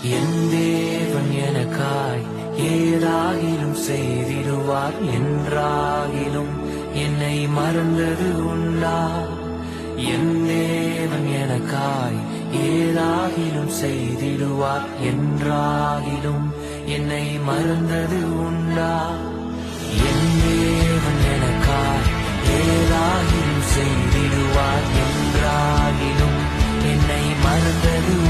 என் தேவன் எனக்காய் ஏதாகிலும் செய்திடுவார் என்றாகிலும் என்னை மறந்தது உண்டா? என் தேவன் எனக்காய் ஏதாகிலும் செய்திடுவார் என்றாகிலும் என்னை மறந்தது உண்டா? என் தேவன் எனக்காய் ஏதாகிலும் செய்திடுவார் என்றாகிலும் என்னை மறந்தது